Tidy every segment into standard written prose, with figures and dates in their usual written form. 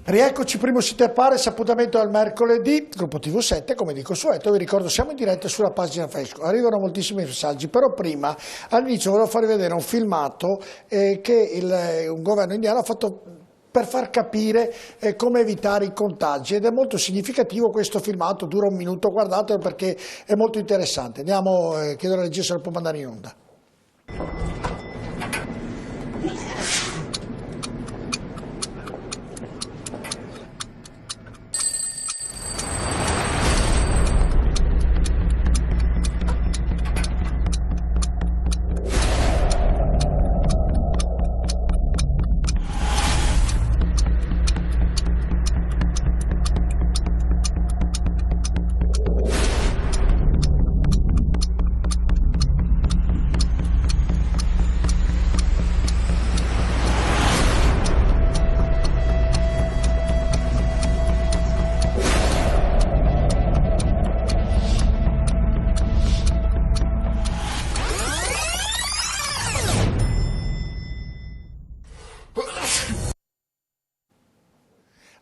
Rieccoci, primo Sitter Pares, appuntamento al mercoledì, gruppo TV7, come dico solito, vi ricordo siamo in diretta sulla pagina Facebook, arrivano moltissimi messaggi, però prima all'inizio volevo farvi vedere un filmato che un governo indiano ha fatto per far capire come evitare i contagi, ed è molto significativo questo filmato, dura un minuto, guardatelo perché è molto interessante. Andiamo, chiedo alla regia se lo può mandare in onda.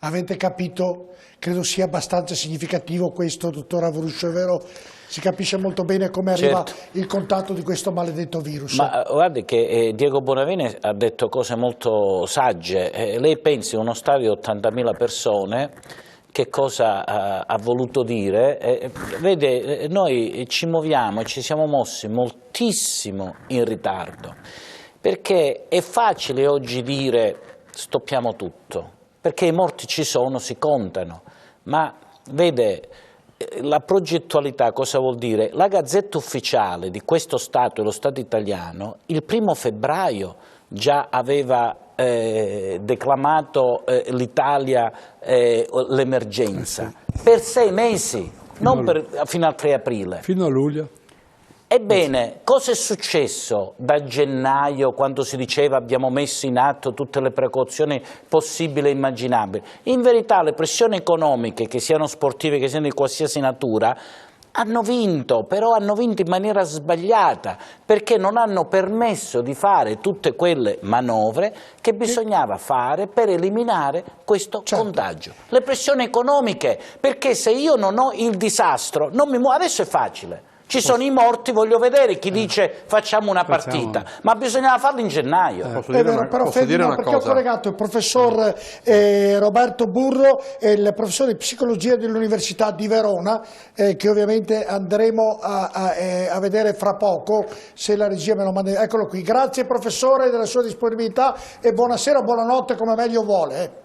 Avete capito? Credo sia abbastanza significativo questo, dottor Avruscio, è vero? Si capisce molto bene come arriva il contatto di questo maledetto virus. Ma guardi che Diego Bonavene ha detto cose molto sagge. Lei pensi a uno stadio di 80.000 persone, che cosa ha voluto dire? Vede, noi ci muoviamo e ci siamo mossi moltissimo in ritardo, perché è facile oggi dire stoppiamo tutto, perché i morti ci sono, si contano, ma vede, la progettualità cosa vuol dire? La Gazzetta Ufficiale di questo Stato, lo Stato italiano, il 1° febbraio già aveva declamato l'Italia l'emergenza, per 6 mesi, non fino al 3 aprile. Fino a luglio. Ebbene, cosa è successo da gennaio, quando si diceva abbiamo messo in atto tutte le precauzioni possibili e immaginabili? In verità le pressioni economiche, che siano sportive, che siano di qualsiasi natura, hanno vinto, però hanno vinto in maniera sbagliata, perché non hanno permesso di fare tutte quelle manovre che bisognava fare per eliminare questo contagio. Le pressioni economiche, perché se io non ho il disastro, non mi muovo, adesso è facile. Ci sono i morti, voglio vedere chi dice facciamo una partita, ma bisognava farlo in gennaio. Posso dire una cosa? Ho collegato il professor Roberto Burro e il professore di psicologia dell'Università di Verona, che ovviamente andremo a vedere fra poco, se la regia me lo manda. Eccolo qui, grazie professore della sua disponibilità e buonasera, buonanotte, come meglio vuole.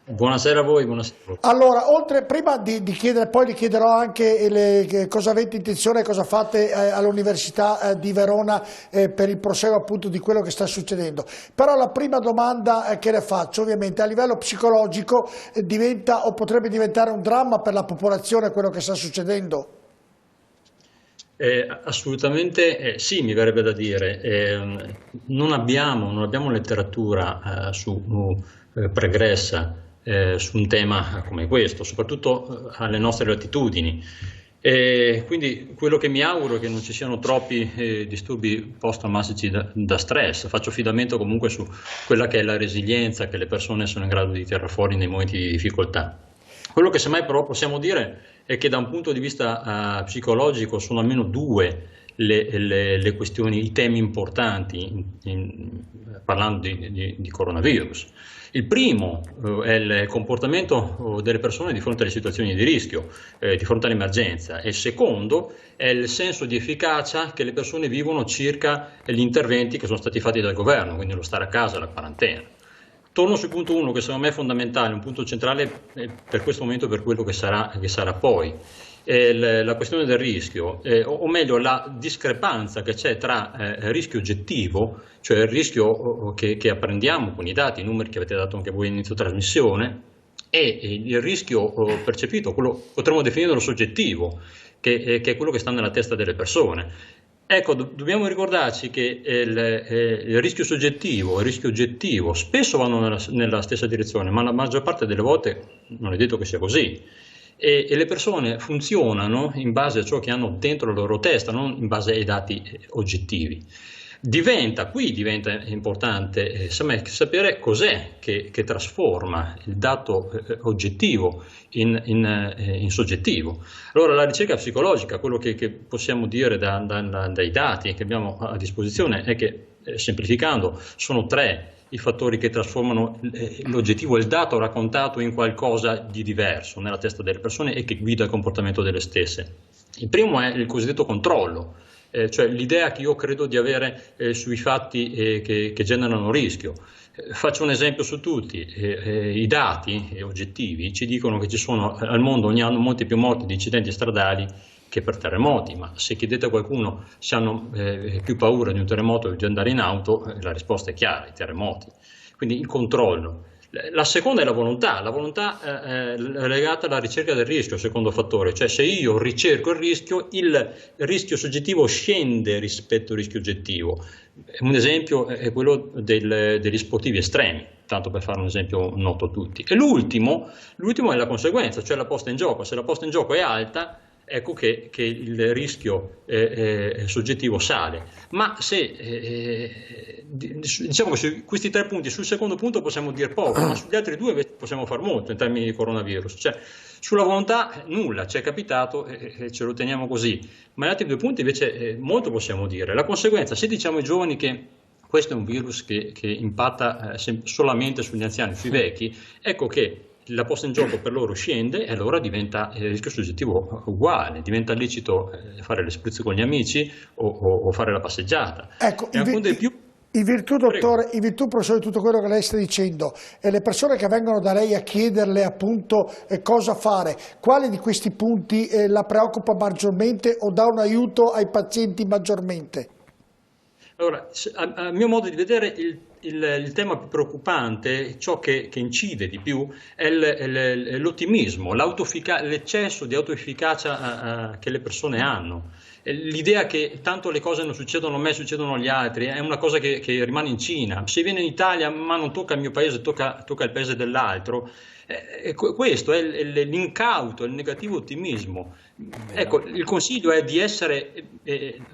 Buonasera a voi, buonasera. Allora, prima di chiedere, poi gli chiederò anche cosa avete intenzione, cosa fate all'Università di Verona per il proseguo appunto di quello che sta succedendo. Però la prima domanda che le faccio, ovviamente a livello psicologico, diventa o potrebbe diventare un dramma per la popolazione quello che sta succedendo? Assolutamente sì, mi verrebbe da dire. Non abbiamo letteratura pregressa su un tema come questo, soprattutto alle nostre latitudini. Quindi quello che mi auguro è che non ci siano troppi disturbi post-traumatici da stress. Faccio affidamento comunque su quella che è la resilienza che le persone sono in grado di tirare fuori nei momenti di difficoltà. Quello che semmai però possiamo dire è che da un punto di vista psicologico sono almeno 2 le questioni, i temi importanti parlando di coronavirus. Il primo è il comportamento delle persone di fronte alle situazioni di rischio, di fronte all'emergenza, e il secondo è il senso di efficacia che le persone vivono circa gli interventi che sono stati fatti dal governo, quindi lo stare a casa, la quarantena. Torno sul punto 1, che secondo me è fondamentale, un punto centrale per questo momento, per quello che sarà poi. La questione del rischio, o meglio la discrepanza che c'è tra rischio oggettivo, cioè il rischio che apprendiamo con i dati, i numeri che avete dato anche voi all'inizio trasmissione, e il rischio percepito, quello potremmo definirlo soggettivo, che è quello che sta nella testa delle persone. Ecco, dobbiamo ricordarci che il rischio soggettivo e il rischio oggettivo spesso vanno nella stessa direzione, ma la maggior parte delle volte non è detto che sia così. E le persone funzionano in base a ciò che hanno dentro la loro testa, non in base ai dati oggettivi. Qui diventa importante sapere cos'è che trasforma il dato oggettivo in soggettivo. Allora la ricerca psicologica, quello che possiamo dire dai dati che abbiamo a disposizione è che, semplificando, sono 3 i fattori che trasformano l'oggettivo, il dato raccontato, in qualcosa di diverso nella testa delle persone e che guida il comportamento delle stesse. Il primo è il cosiddetto controllo. Cioè l'idea che io credo di avere sui fatti che generano rischio. Faccio un esempio su tutti: i dati oggettivi ci dicono che ci sono al mondo ogni anno molti più morti di incidenti stradali che per terremoti, ma se chiedete a qualcuno se hanno più paura di un terremoto che di andare in auto, la risposta è chiara: i terremoti. Quindi il controllo. La seconda è la volontà è legata alla ricerca del rischio, il secondo fattore, cioè se io ricerco il rischio soggettivo scende rispetto al rischio oggettivo. Un esempio è quello degli sportivi estremi, tanto per fare un esempio noto a tutti. E l'ultimo è la conseguenza, cioè la posta in gioco. Se la posta in gioco è alta, ecco che il rischio soggettivo sale. Ma diciamo che su questi 3 punti, sul secondo punto possiamo dire poco, ma sugli altri 2 possiamo far molto in termini di coronavirus. Cioè, sulla volontà nulla, ci è capitato e ce lo teniamo così, ma gli altri 2 punti invece molto possiamo dire. La conseguenza, se diciamo ai giovani che questo è un virus che impatta solamente sugli anziani, sui vecchi, ecco che la posta in gioco per loro scende e allora diventa il rischio soggettivo uguale, diventa lecito fare le spritz con gli amici o fare la passeggiata. Ecco, in virtù, dottore, in virtù, professore, di tutto quello che lei sta dicendo, e le persone che vengono da lei a chiederle appunto cosa fare, quale di questi punti la preoccupa maggiormente o dà un aiuto ai pazienti maggiormente? Allora, a mio modo di vedere, il tema più preoccupante, ciò che incide di più, è l'ottimismo, l'eccesso di autoefficacia che le persone hanno. L'idea che tanto le cose non succedono a me, succedono agli altri, è una cosa che rimane in Cina. Se viene in Italia, ma non tocca il mio paese, tocca il paese dell'altro. Questo è l'incauto, il negativo ottimismo. Ecco, il consiglio è di essere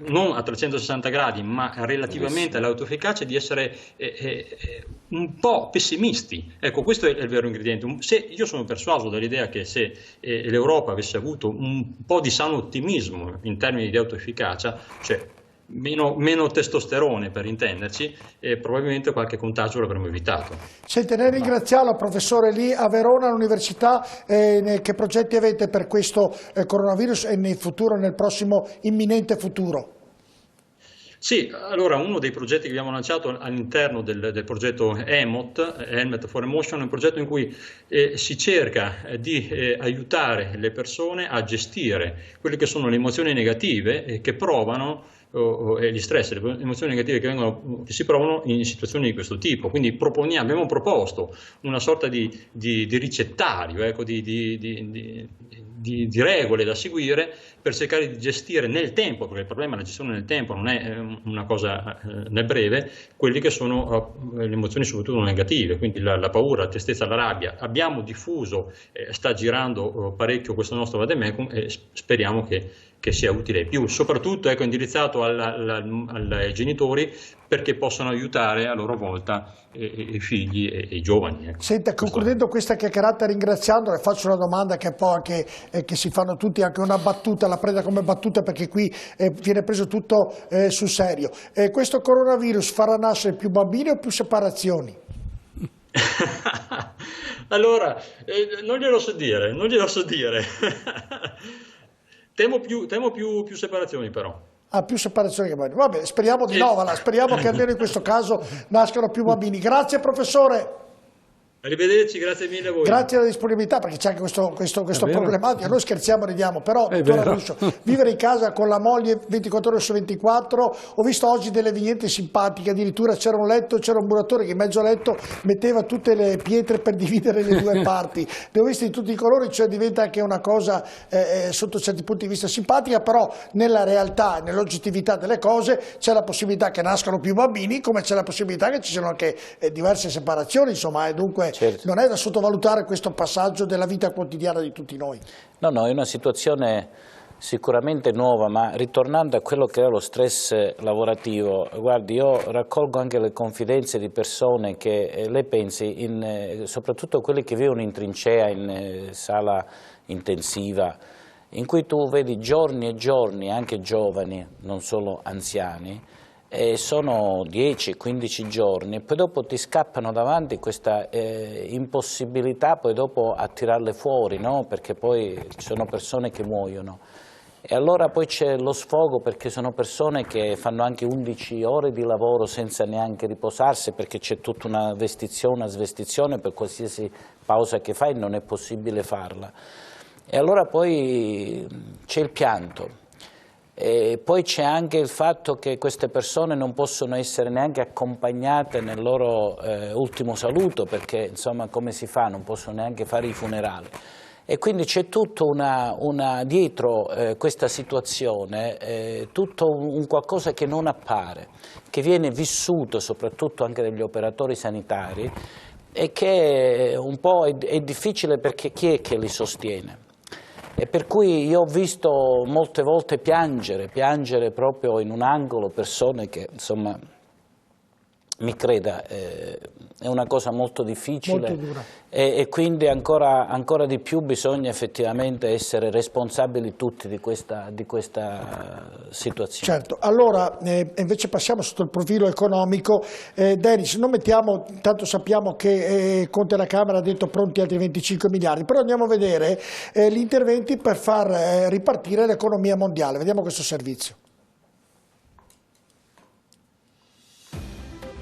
non a 360 gradi, ma relativamente all'autoefficacia, di essere un po' pessimisti. Ecco, questo è il vero ingrediente. Io sono persuaso dall'idea che se l'Europa avesse avuto un po' di sano ottimismo in termini di autoefficacia, cioè meno testosterone per intenderci, probabilmente qualche contagio l'avremmo evitato. Senti, nel ringraziarlo, professore, lì a Verona all'università, che progetti avete per questo coronavirus e nel futuro, nel prossimo imminente futuro? Sì, allora uno dei progetti che abbiamo lanciato all'interno del progetto EMOT, Helmet for Emotion, è un progetto in cui si cerca di aiutare le persone a gestire quelle che sono le emozioni negative che provano, e gli stress, le emozioni negative che si provano in situazioni di questo tipo. Quindi abbiamo proposto una sorta di ricettario, ecco, di regole da seguire per cercare di gestire nel tempo, perché il problema è la gestione nel tempo, non è una cosa nel breve, quelle che sono le emozioni soprattutto negative, quindi la paura, la tristezza, la rabbia. Abbiamo diffuso, sta girando parecchio questo nostro vademecum e speriamo che sia utile ai più, soprattutto indirizzato ai genitori, perché possano aiutare a loro volta i figli e i giovani. Ecco. Senta, concludendo questa chiacchierata, ringraziandole, faccio una domanda che è un po' anche che si fanno tutti, anche una battuta, la prenda come battuta perché qui viene preso tutto sul serio. Questo coronavirus farà nascere più bambini o più separazioni? Allora, non glielo so dire. Temo più separazioni però. Più separazioni che bambini. Vabbè, speriamo di no, speriamo che almeno in questo caso nascano più bambini. Grazie professore. Arrivederci, grazie mille a voi. Grazie alla disponibilità, perché c'è anche questo problematica. Noi scherziamo, ridiamo, però dottor Ruscio, vivere in casa con la moglie 24 ore su 24, ho visto oggi delle vignette simpatiche, addirittura c'era un letto, c'era un muratore che in mezzo al letto metteva tutte le pietre per dividere le due parti. Le ho viste di tutti i colori, cioè diventa anche una cosa sotto certi punti di vista simpatica, però nella realtà, nell'oggettività delle cose c'è la possibilità che nascano più bambini, come c'è la possibilità che ci siano anche diverse separazioni, insomma, e dunque certo, non è da sottovalutare questo passaggio della vita quotidiana di tutti noi. No, è una situazione sicuramente nuova, ma ritornando a quello che era lo stress lavorativo, guardi, io raccolgo anche le confidenze di persone che, lei pensi, soprattutto quelli che vivono in trincea, in sala intensiva, in cui tu vedi giorni e giorni, anche giovani, non solo anziani, sono 10-15 giorni e poi dopo ti scappano davanti questa impossibilità poi dopo a tirarle fuori, no? Perché poi ci sono persone che muoiono. E allora poi c'è lo sfogo, perché sono persone che fanno anche 11 ore di lavoro senza neanche riposarsi, perché c'è tutta una vestizione, una svestizione per qualsiasi pausa che fai, non è possibile farla. E allora poi c'è il pianto, e poi c'è anche il fatto che queste persone non possono essere neanche accompagnate nel loro ultimo saluto, perché insomma come si fa? Non possono neanche fare i funerali. E quindi c'è tutto dietro questa situazione, tutto un qualcosa che non appare, che viene vissuto soprattutto anche dagli operatori sanitari e che un po' è difficile, perché chi è che li sostiene? E per cui io ho visto molte volte piangere proprio in un angolo persone che insomma, mi creda, è una cosa molto difficile, molto dura. E quindi ancora di più bisogna effettivamente essere responsabili tutti di questa situazione. Certo, allora invece passiamo sotto il profilo economico. Denis, non mettiamo, tanto sappiamo che Conte alla Camera ha detto pronti altri 25 miliardi, però andiamo a vedere gli interventi per far ripartire l'economia mondiale. Vediamo questo servizio.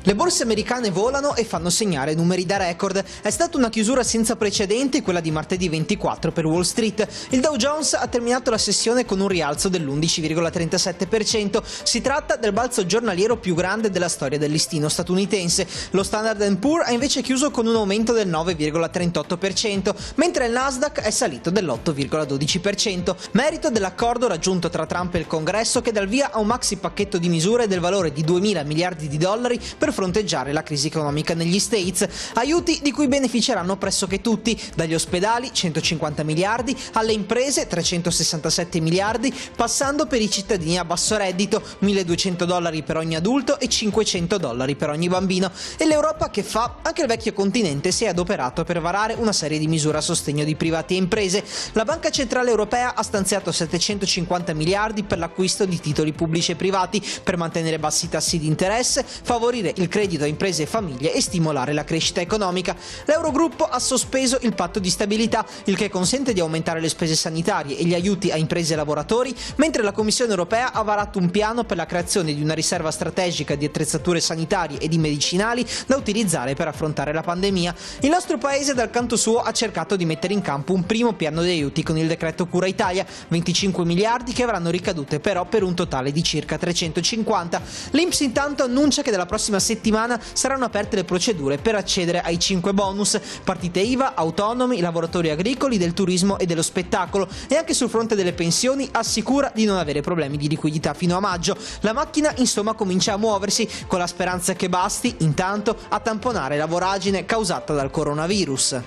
Le borse americane volano e fanno segnare numeri da record. È stata una chiusura senza precedenti quella di martedì 24 per Wall Street. Il Dow Jones ha terminato la sessione con un rialzo dell'11,37%. Si tratta del balzo giornaliero più grande della storia del listino statunitense. Lo Standard & Poor's ha invece chiuso con un aumento del 9,38%, mentre il Nasdaq è salito dell'8,12%. Merito dell'accordo raggiunto tra Trump e il Congresso, che dà il via a un maxi pacchetto di misure del valore di 2.000 miliardi di dollari per fronteggiare la crisi economica negli States, aiuti di cui beneficeranno pressoché tutti, dagli ospedali 150 miliardi, alle imprese 367 miliardi, passando per i cittadini a basso reddito, $1.200 per ogni adulto e $500 per ogni bambino. E l'Europa che fa? Anche il vecchio continente si è adoperato per varare una serie di misure a sostegno di privati e imprese. La Banca Centrale Europea ha stanziato 750 miliardi per l'acquisto di titoli pubblici e privati, per mantenere bassi tassi di interesse, favorire il credito a imprese e famiglie e stimolare la crescita economica. L'Eurogruppo ha sospeso il patto di stabilità, il che consente di aumentare le spese sanitarie e gli aiuti a imprese e lavoratori, mentre la Commissione europea ha varato un piano per la creazione di una riserva strategica di attrezzature sanitarie e di medicinali da utilizzare per affrontare la pandemia. Il nostro paese dal canto suo ha cercato di mettere in campo un primo piano di aiuti con il decreto Cura Italia, 25 miliardi che avranno ricadute però per un totale di circa 350. L'INPS intanto annuncia che dalla prossima settimana saranno aperte le procedure per accedere ai 5 bonus: partite IVA, autonomi, lavoratori agricoli, del turismo e dello spettacolo. E anche sul fronte delle pensioni assicura di non avere problemi di liquidità fino a maggio. La macchina insomma comincia a muoversi, con la speranza che basti intanto a tamponare la voragine causata dal coronavirus.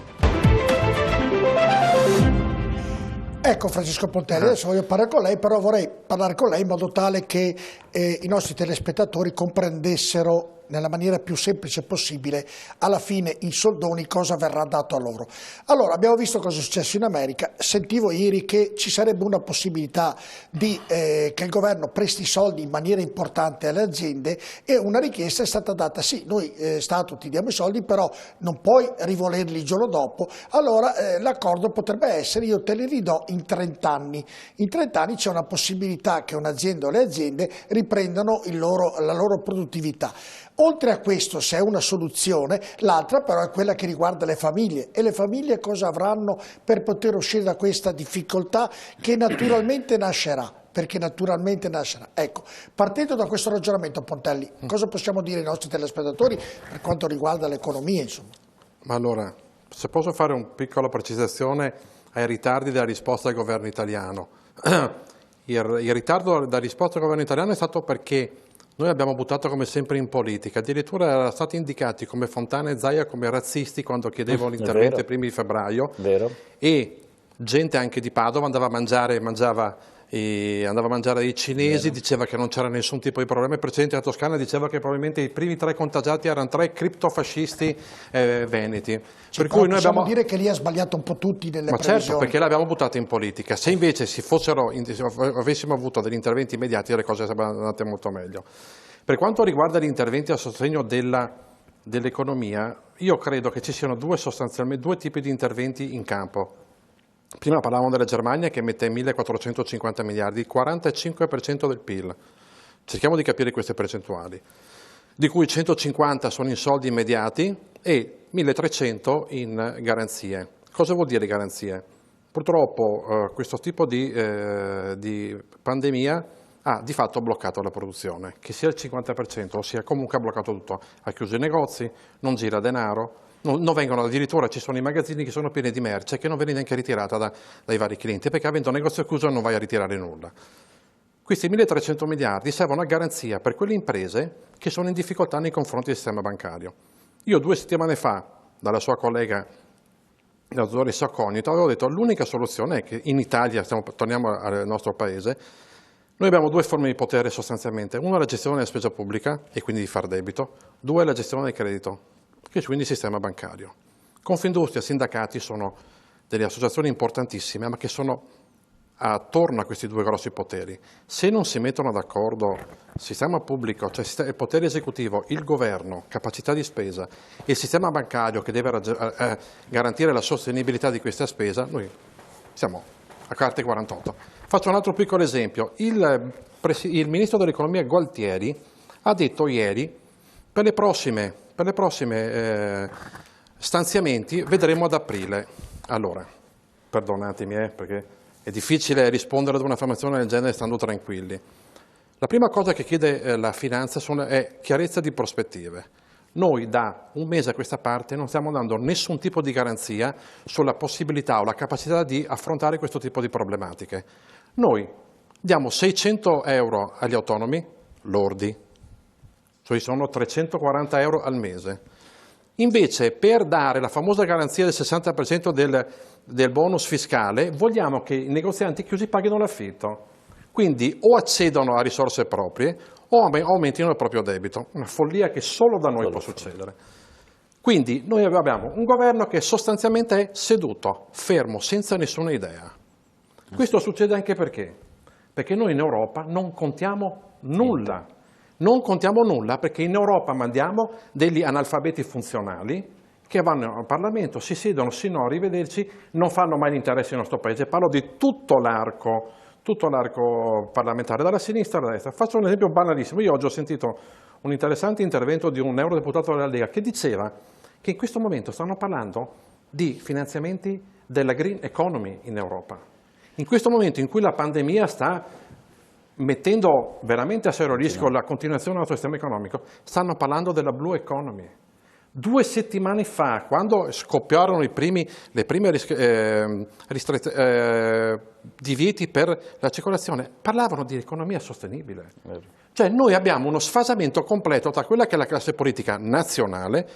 Ecco Francesco Pontelli, adesso voglio parlare con lei, però vorrei parlare con lei in modo tale che i nostri telespettatori comprendessero nella maniera più semplice possibile alla fine in soldoni cosa verrà dato a loro. Allora, abbiamo visto cosa è successo in America, sentivo ieri che ci sarebbe una possibilità che il governo presti soldi in maniera importante alle aziende, e una richiesta è stata data: sì, noi Stato ti diamo i soldi, però non puoi rivolerli il giorno dopo. Allora l'accordo potrebbe essere: io te li ridò in 30 anni. In 30 anni c'è una possibilità che un'azienda o le aziende riprendano la loro produttività. Oltre a questo, se è una soluzione, l'altra però è quella che riguarda le famiglie. E le famiglie cosa avranno per poter uscire da questa difficoltà che naturalmente nascerà? Perché naturalmente nascerà. Ecco, partendo da questo ragionamento, Pontelli, cosa possiamo dire ai nostri telespettatori per quanto riguarda l'economia, insomma? Ma allora, se posso fare una piccola precisazione ai ritardi della risposta del governo italiano. Il ritardo della risposta del governo italiano è stato perché noi abbiamo buttato come sempre in politica, addirittura erano stati indicati come Fontana e Zaia come razzisti quando chiedevano l'intervento ai primi di febbraio. Vero. E gente anche di Padova andava a mangiare, mangiava e andava a mangiare dei cinesi, diceva che non c'era nessun tipo di problema. Il presidente della Toscana diceva che probabilmente i primi 3 contagiati erano 3 criptofascisti veneti. Per cui noi possiamo abbiamo... dire che lì ha sbagliato un po' tutti nelle Ma previsioni. certo, perché l'abbiamo buttato in politica. Se invece avessimo avuto degli interventi immediati, le cose sarebbero andate molto meglio. Per quanto riguarda gli interventi a sostegno dell'economia, io credo che ci siano sostanzialmente due tipi di interventi in campo. Prima parlavamo della Germania che mette 1.450 miliardi, il 45% del PIL. Cerchiamo di capire queste percentuali, di cui 150 sono in soldi immediati e 1.300 in garanzie. Cosa vuol dire garanzie? Purtroppo questo tipo di pandemia ha di fatto bloccato la produzione, che sia il 50% o sia comunque ha bloccato tutto. Ha chiuso i negozi, non gira denaro. Non vengono, addirittura ci sono i magazzini che sono pieni di merce che non viene neanche ritirata dai vari clienti, perché avendo un negozio chiuso non vai a ritirare nulla. Questi 1.300 miliardi servono a garanzia per quelle imprese che sono in difficoltà nei confronti del sistema bancario. Io 2 settimane fa, dalla sua collega, la dottoressa Cognito, avevo detto che l'unica soluzione è che in Italia, torniamo al nostro paese, noi abbiamo 2 forme di potere sostanzialmente. Una è la gestione della spesa pubblica e quindi di far debito, 2 è la gestione del credito, che è quindi il sistema bancario. Confindustria e sindacati sono delle associazioni importantissime, ma che sono attorno a questi 2 grossi poteri. Se non si mettono d'accordo il sistema pubblico, cioè il potere esecutivo, il governo, capacità di spesa e il sistema bancario che deve garantire la sostenibilità di questa spesa, noi siamo a carte 48. Faccio un altro piccolo esempio. Il ministro dell'economia Gualtieri ha detto ieri per le prossime stanziamenti vedremo ad aprile. Allora, perdonatemi perché è difficile rispondere ad un'affermazione del genere stando tranquilli. La prima cosa che chiede la finanza è chiarezza di prospettive. Noi da un mese a questa parte non stiamo dando nessun tipo di garanzia sulla possibilità o la capacità di affrontare questo tipo di problematiche. Noi diamo 600 euro agli autonomi lordi, cioè sono 340 euro al mese. Invece per dare la famosa garanzia del 60% del bonus fiscale vogliamo che i negozianti chiusi paghino l'affitto. Quindi o accedono a risorse proprie o aumentino il proprio debito. Una follia che solo da noi può succedere. Quindi noi abbiamo un governo che sostanzialmente è seduto, fermo, senza nessuna idea. Questo succede anche perché? Perché noi in Europa non contiamo nulla. Non contiamo nulla perché in Europa mandiamo degli analfabeti funzionali che vanno al Parlamento, si siedono sino a rivederci, non fanno mai l'interesse del nostro Paese. Parlo di tutto l'arco parlamentare, dalla sinistra alla destra. Faccio un esempio banalissimo. Io oggi ho sentito un interessante intervento di un eurodeputato della Lega che diceva che in questo momento stanno parlando di finanziamenti della green economy in Europa. In questo momento in cui la pandemia sta mettendo veramente a serio rischio la continuazione del nostro sistema economico, stanno parlando della blue economy. 2 settimane fa, quando scoppiarono le prime divieti per la circolazione, parlavano di economia sostenibile. Cioè noi abbiamo uno sfasamento completo tra quella che è la classe politica nazionale,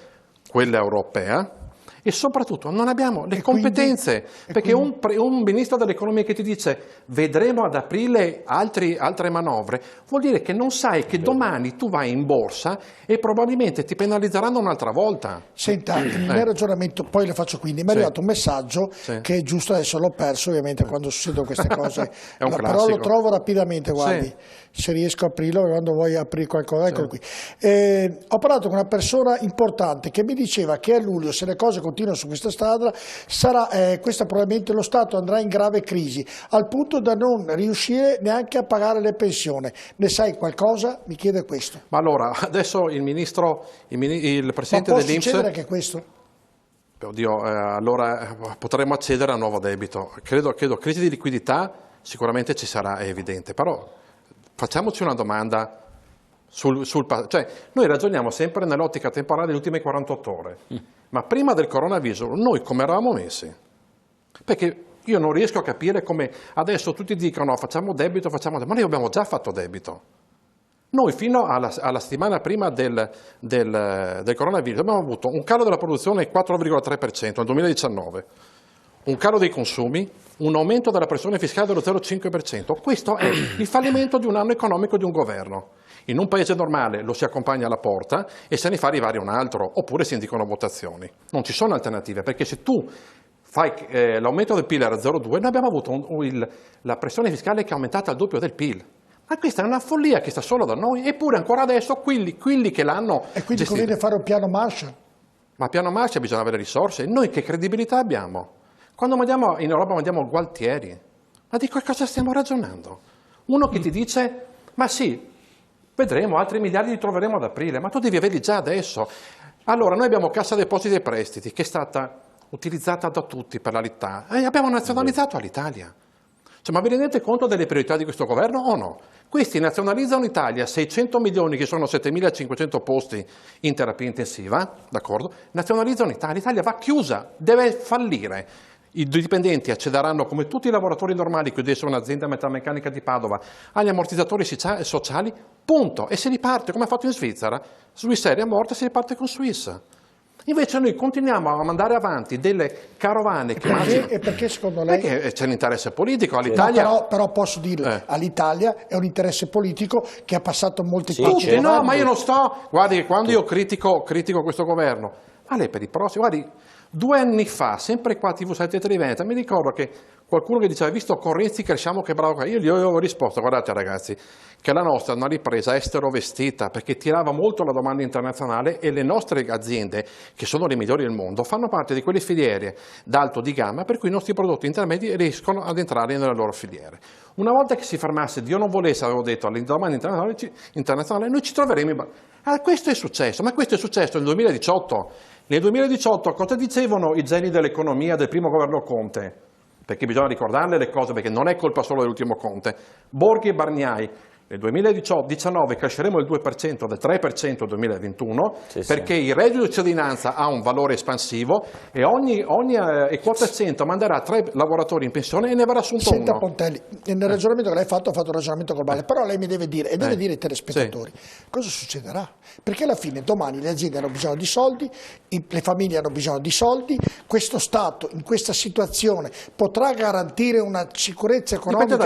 quella europea, e soprattutto non abbiamo le competenze, perché un ministro dell'economia che ti dice vedremo ad aprile altre manovre, vuol dire che non sai che domani tu vai in borsa e probabilmente ti penalizzeranno un'altra volta. Senta, il mio ragionamento, poi le faccio quindi, mi è arrivato un messaggio che è giusto, adesso l'ho perso ovviamente quando succedono queste cose, È un però lo classico. trovo rapidamente, guardi, se riesco a aprirlo, quando vuoi aprire qualcosa, eccolo qui. Ho parlato con una persona importante che mi diceva che a luglio, se le cose continuano su questa strada, questa probabilmente lo Stato andrà in grave crisi, al punto da non riuscire neanche a pagare le pensioni. Ne sai qualcosa? Mi chiede questo. Ma allora, adesso il presidente può dell'Inps... succedere anche questo? Oddio, allora potremmo accedere a nuovo debito. Credo crisi di liquidità sicuramente ci sarà, è evidente, però facciamoci una domanda cioè noi ragioniamo sempre nell'ottica temporale delle ultime 48 ore, ma prima del coronavirus noi come eravamo messi? Perché io non riesco a capire come adesso tutti dicono facciamo debito, ma noi abbiamo già fatto debito. Noi fino alla settimana prima del coronavirus abbiamo avuto un calo della produzione del 4,3% nel 2019, un calo dei consumi, un aumento della pressione fiscale dello 0,5%. Questo è il fallimento di un anno economico di un governo. In un paese normale lo si accompagna alla porta e se ne fa arrivare un altro, oppure si indicano votazioni. Non ci sono alternative, perché se tu fai l'aumento del PIL era 0,2, noi abbiamo avuto la pressione fiscale che è aumentata al doppio del PIL. Ma questa è una follia che sta solo da noi, eppure ancora adesso quelli che l'hanno E quindi gestito. conviene fare un piano Marshall? Ma piano Marshall bisogna avere risorse. Noi che credibilità abbiamo? Quando in Europa mandiamo Gualtieri, ma di che cosa stiamo ragionando? Uno che ti dice, ma sì, vedremo, altri miliardi li troveremo ad aprile, ma tu devi averli già adesso. Allora, noi abbiamo Cassa Depositi e Prestiti, che è stata utilizzata da tutti per l'Alitalia, e abbiamo nazionalizzato Alitalia. Cioè, ma vi rendete conto delle priorità di questo governo o no? Questi nazionalizzano in Italia 600 milioni, che sono 7.500 posti in terapia intensiva, d'accordo? Nazionalizzano Italia, l'Italia va chiusa, deve fallire. I dipendenti accederanno, come tutti i lavoratori normali, chiudesse un'azienda metalmeccanica di Padova, agli ammortizzatori sociali, punto. E si riparte, come ha fatto in Svizzera. Swissair è morta, si riparte con Swiss. Invece noi continuiamo a mandare avanti delle carovane che E perché secondo lei? Perché c'è l'interesse politico all'Italia. No, però posso dirle, all'Italia è un interesse politico che ha passato molti Sì, passi. certo. No, ma io non sto. Guardi, che quando io critico questo governo, vale per i prossimi. Guardi, 2 anni fa, sempre qua a TV7 Triventa, mi ricordo che qualcuno che diceva, visto con Renzi cresciamo, che bravo. Io gli avevo risposto, guardate ragazzi, che la nostra è una ripresa estero vestita, perché tirava molto la domanda internazionale e le nostre aziende, che sono le migliori del mondo, fanno parte di quelle filiere d'alto di gamma, per cui i nostri prodotti intermedi riescono ad entrare nelle loro filiere. Una volta che si fermasse, Dio non volesse, avevo detto, alla domanda internazionale, noi ci troveremo. Questo è successo, ma questo è successo nel 2018. Nel 2018 cosa dicevano i geni dell'economia del primo governo Conte? Perché bisogna ricordarle le cose, perché non è colpa solo dell'ultimo Conte. Borghi e Bargnai. Nel 2019 cresceremo del 2%, del 3% nel 2021, perché il reddito di cittadinanza ha un valore espansivo e ogni quota 100 manderà 3 lavoratori in pensione e ne avrà assunto Senta uno. Pontelli, nel ragionamento che lei ha fatto un ragionamento globale, però lei mi deve dire, e deve dire ai telespettatori, cosa succederà? Perché alla fine domani le aziende hanno bisogno di soldi, le famiglie hanno bisogno di soldi, questo Stato in questa situazione potrà garantire una sicurezza economica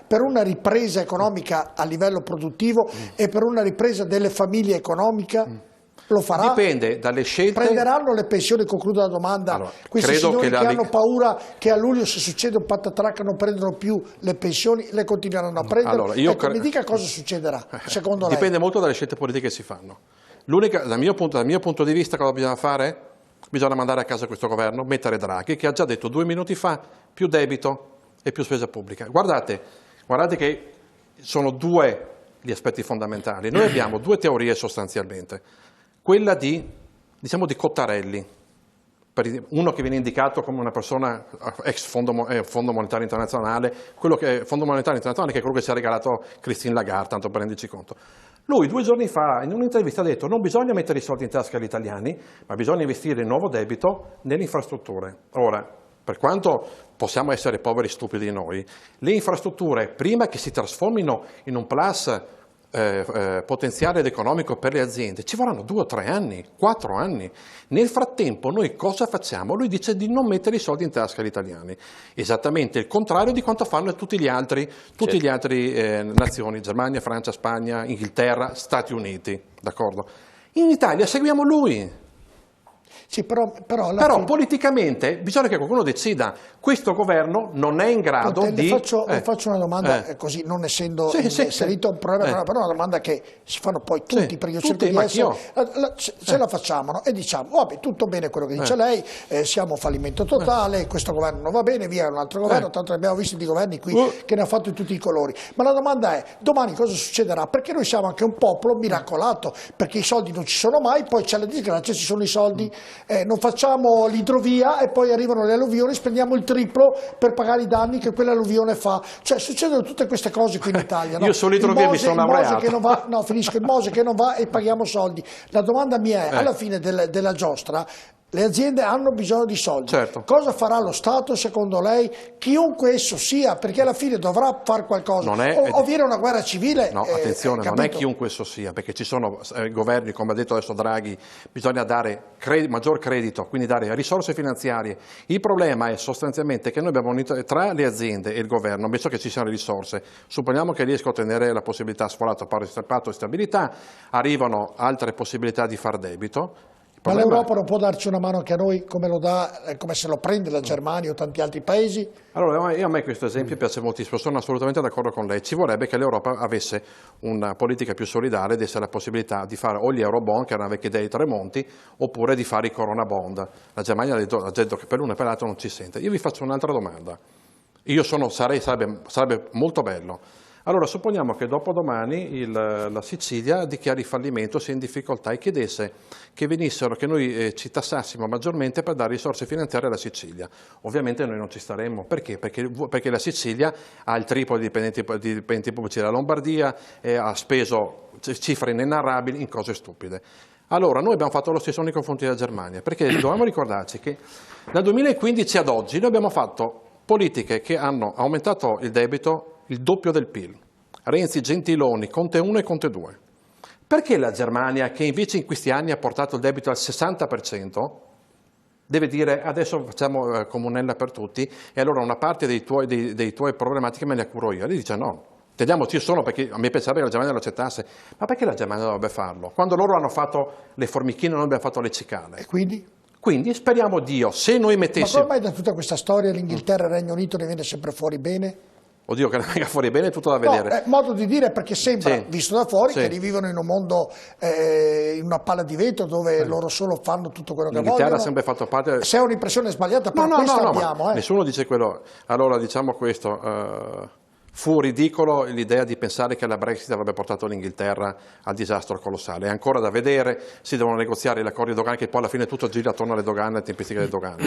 per una ripresa economica a livello produttivo e per una ripresa delle famiglie economica? Lo farà? Dipende dalle scelte. Prenderanno le pensioni, concludo la domanda, allora, questi signori che hanno paura che a luglio se succede un patatrac non prendono più le pensioni, le continueranno a prendere? Allora, mi dica cosa succederà, secondo lei. Dipende molto dalle scelte politiche che si fanno. Dal mio punto di vista cosa bisogna fare? Bisogna mandare a casa questo governo, mettere Draghi, che ha già detto 2 minuti fa, più debito e più spesa pubblica. Guardate che sono 2 gli aspetti fondamentali. Noi abbiamo 2 teorie sostanzialmente. Quella di Cottarelli, uno che viene indicato come una persona ex Fondo Monetario Internazionale, Fondo Monetario Internazionale che è quello che ci ha regalato Christine Lagarde, tanto per renderci conto. Lui 2 giorni fa in un'intervista ha detto non bisogna mettere i soldi in tasca agli italiani, ma bisogna investire il nuovo debito nelle infrastrutture. Ora, per quanto possiamo essere poveri e stupidi noi, le infrastrutture, prima che si trasformino in un plus potenziale ed economico per le aziende, ci vorranno 2 o 3 anni, 4 anni. Nel frattempo noi cosa facciamo? Lui dice di non mettere i soldi in tasca agli italiani. Esattamente il contrario di quanto fanno tutti gli altri nazioni, Germania, Francia, Spagna, Inghilterra, Stati Uniti, d'accordo? In Italia seguiamo lui. Sì, però politicamente bisogna che qualcuno decida. Questo governo non è in grado di... Le faccio una domanda così, non essendo inserito un problema, però una domanda che si fanno poi tutti, perché io cerco di essere... Ce la facciamo, no? E diciamo, vabbè, tutto bene quello che dice lei, siamo fallimento totale, questo governo non va bene, via un altro governo, tanto ne abbiamo visti di governi qui che ne ha fatto di tutti i colori. Ma la domanda è, domani cosa succederà? Perché noi siamo anche un popolo miracolato, perché i soldi non ci sono mai, poi c'è la disgrazia, ci sono i soldi... non facciamo l'idrovia e poi arrivano le alluvioni, spendiamo il triplo per pagare i danni che quell'alluvione fa. Cioè succedono tutte queste cose qui in Italia. No? Io sull'idrovia mi sono laureato. Il Mose che non va e paghiamo soldi. La domanda mia è, alla fine della giostra, le aziende hanno bisogno di soldi. Certo. Cosa farà lo Stato secondo lei? Chiunque esso sia, perché alla fine dovrà fare qualcosa. O viene una guerra civile. No, attenzione, non è chiunque esso sia, perché ci sono governi, come ha detto adesso Draghi, bisogna dare maggior credito, quindi dare risorse finanziarie. Il problema è sostanzialmente che noi abbiamo unito tra le aziende e il governo, ammesso che ci siano le risorse, supponiamo che riesca a ottenere la possibilità sforata patto di stabilità, arrivano altre possibilità di far debito. Ma l'Europa non può darci una mano anche a noi come lo dà, come se lo prende la Germania o tanti altri paesi? Allora, a me questo esempio piace moltissimo, sono assolutamente d'accordo con lei. Ci vorrebbe che l'Europa avesse una politica più solidale, desse la possibilità di fare o gli eurobond, che era una vecchia idea di Tremonti, oppure di fare i corona bond. La Germania ha detto che per l'uno e per l'altro non ci sente. Io vi faccio un'altra domanda. Sarebbe molto bello. Allora, supponiamo che dopodomani la Sicilia dichiari fallimento, sia in difficoltà e chiedesse che noi ci tassassimo maggiormente per dare risorse finanziarie alla Sicilia. Ovviamente noi non ci staremmo. Perché? Perché la Sicilia ha il triplo di dipendenti pubblici della Lombardia, ha speso cifre inenarrabili in cose stupide. Allora, noi abbiamo fatto lo stesso nei confronti della Germania, perché dobbiamo ricordarci che dal 2015 ad oggi noi abbiamo fatto politiche che hanno aumentato il debito il doppio del PIL. Renzi, Gentiloni, Conte 1 e Conte 2. Perché la Germania, che invece in questi anni ha portato il debito al 60%, deve dire adesso facciamo comunella per tutti e allora una parte dei tuoi problematiche me le curo io? Lei dice no. Teniamoci solo perché a me piacerebbe che la Germania lo accettasse, ma perché la Germania dovrebbe farlo? Quando loro hanno fatto le formichine noi abbiamo fatto le cicale. E quindi? Quindi speriamo Dio, se noi mettessimo... Ma come mai da tutta questa storia l'Inghilterra e il Regno Unito ne viene sempre fuori bene? Oddio, che ne venga fuori bene è tutto da vedere. No, è modo di dire perché sembra, sì, visto da fuori, sì, che rivivono in un mondo, in una palla di vetro dove loro solo fanno tutto quello che vogliono. L'Inghilterra ha sempre fatto parte... Se è un'impressione sbagliata, però questa abbiamo. Nessuno dice quello. Allora diciamo questo, fu ridicolo l'idea di pensare che la Brexit avrebbe portato l'Inghilterra al disastro colossale. È ancora da vedere, si devono negoziare gli accordi dogane, che poi alla fine tutto gira attorno alle dogane e alle tempistiche delle dogane.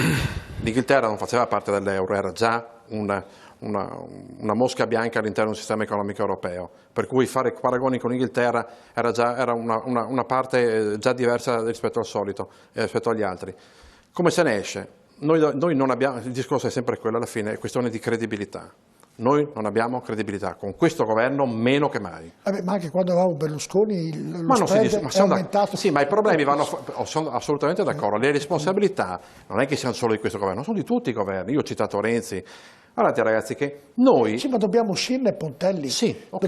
L'Inghilterra non faceva parte dell'euro, era già una mosca bianca all'interno del sistema economico europeo, per cui fare paragoni con l'Inghilterra era una parte già diversa rispetto al solito, rispetto agli altri. Come se ne esce? Noi non abbiamo, il discorso è sempre quello alla fine, è questione di credibilità. Noi non abbiamo credibilità, con questo governo meno che mai. Ma anche quando avevamo Berlusconi lo spread è aumentato. Sì, ma i problemi sono assolutamente d'accordo. Le responsabilità non è che siano solo di questo governo, sono di tutti i governi. Io ho citato Renzi. Guardate ragazzi che noi... Sì, ma dobbiamo uscirne, Pontelli. Sì, ho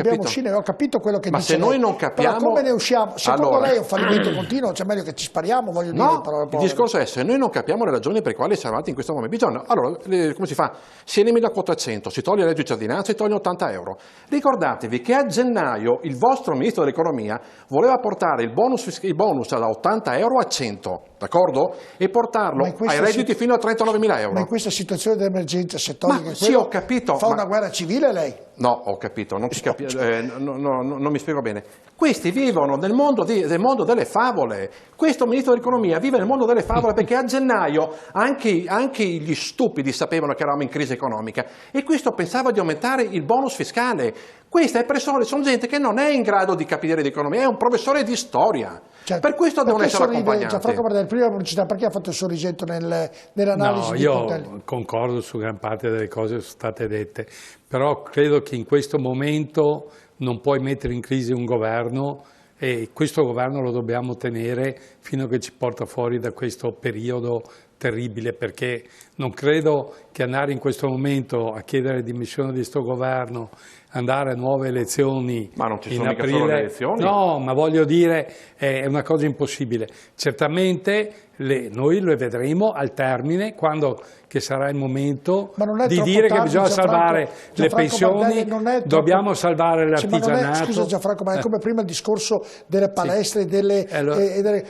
capito quello che ma dice se noi lei. non capiamo... Però come ne usciamo? Secondo lei è un fallimento continuo? C'è meglio che ci spariamo, voglio dire. Il discorso è se noi non capiamo le ragioni per le quali siamo andati in questo momento. Allora, come si fa? Si elimina la quota 100, si toglie il reddito di cittadinanza, si toglie 80 euro. Ricordatevi che a gennaio il vostro ministro dell'economia voleva portare il bonus da 80 euro a 100, d'accordo? E portarlo ai redditi fino a 39.000 euro. Ma in questa situazione di emergenza, se toglie sì, ho capito. Fa una guerra civile lei? No, ho capito, non mi spiego bene. Questi vivono nel mondo delle favole. Questo ministro dell'economia vive nel mondo delle favole perché a gennaio anche gli stupidi sapevano che eravamo in crisi economica e questo pensava di aumentare il bonus fiscale. Queste persone sono gente che non è in grado di capire di economia, è un professore di storia. Certo. Per questo devono essere accompagnati. Gianfranco Bardelli, prima pubblicità, perché ha fatto il sorrisetto nell'analisi di Pontelli? Io concordo su gran parte delle cose che sono state dette, però credo che in questo momento non puoi mettere in crisi un governo e questo governo lo dobbiamo tenere fino a che ci porta fuori da questo periodo terribile, perché non credo che andare in questo momento a chiedere dimissioni di questo governo, andare a nuove elezioni ma non ci sono in aprile, mica solo le elezioni. No, ma voglio dire è una cosa impossibile. Certamente noi le vedremo al termine, quando che sarà il momento di dire che bisogna salvare le pensioni, dobbiamo salvare l'artigianato. Scusa Gianfranco, ma è come prima il discorso delle palestre,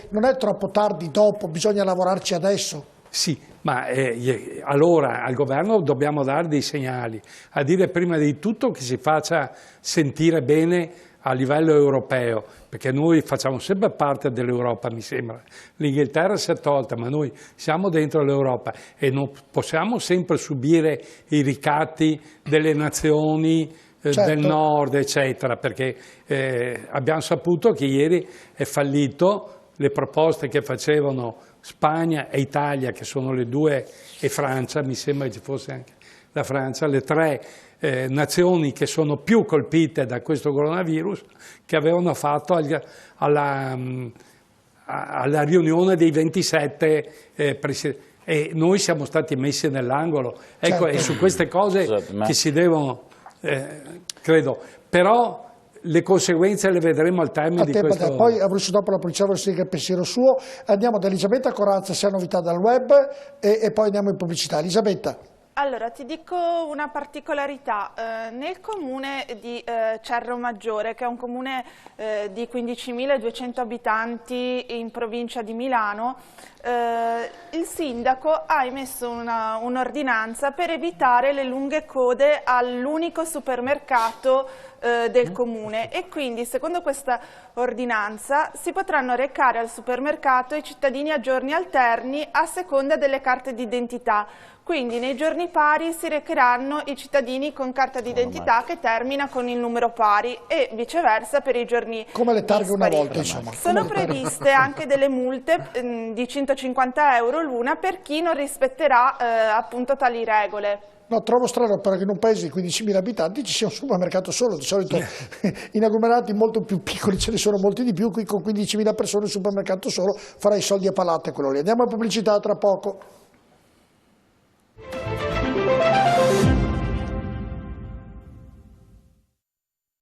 non è troppo tardi dopo, bisogna lavorarci adesso? Sì, ma allora al governo dobbiamo dare dei segnali, a dire prima di tutto che si faccia sentire bene a livello europeo, perché noi facciamo sempre parte dell'Europa, mi sembra. L'Inghilterra si è tolta, ma noi siamo dentro l'Europa e non possiamo sempre subire i ricatti delle nazioni del nord, eccetera, perché abbiamo saputo che ieri è fallito le proposte che facevano Spagna e Italia, che sono le due, e Francia, mi sembra che ci fosse anche la Francia, le tre nazioni che sono più colpite da questo coronavirus, che avevano fatto alla riunione dei 27 presidenti. E noi siamo stati messi nell'angolo. Ecco, Certo. è su queste cose che si devono, credo, però le conseguenze le vedremo al termine di questo. Poi Abruzzo dopo la polizia vorrei sentire il pensiero suo. Andiamo da Elisabetta Corazza, se ha novità dal web, e poi andiamo in pubblicità. Elisabetta. Allora, ti dico una particolarità. Nel comune di Cerro Maggiore, che è un comune di 15.200 abitanti in provincia di Milano, il sindaco ha emesso un'ordinanza per evitare le lunghe code all'unico supermercato del comune, e quindi secondo questa ordinanza si potranno recare al supermercato i cittadini a giorni alterni a seconda delle carte d'identità. Quindi nei giorni pari si recheranno i cittadini con carta d'identità che termina con il numero pari, e viceversa per i giorni Come le targhe una dispari. volta, insomma. Sono previste anche delle multe di 150 euro l'una per chi non rispetterà appunto tali regole. No, trovo strano però che in un paese di 15.000 abitanti ci sia un supermercato solo, di solito in agglomerati molto più piccoli ce ne sono molti di più, qui con 15.000 persone un supermercato solo farà i soldi a palate quello lì. Andiamo a pubblicità tra poco.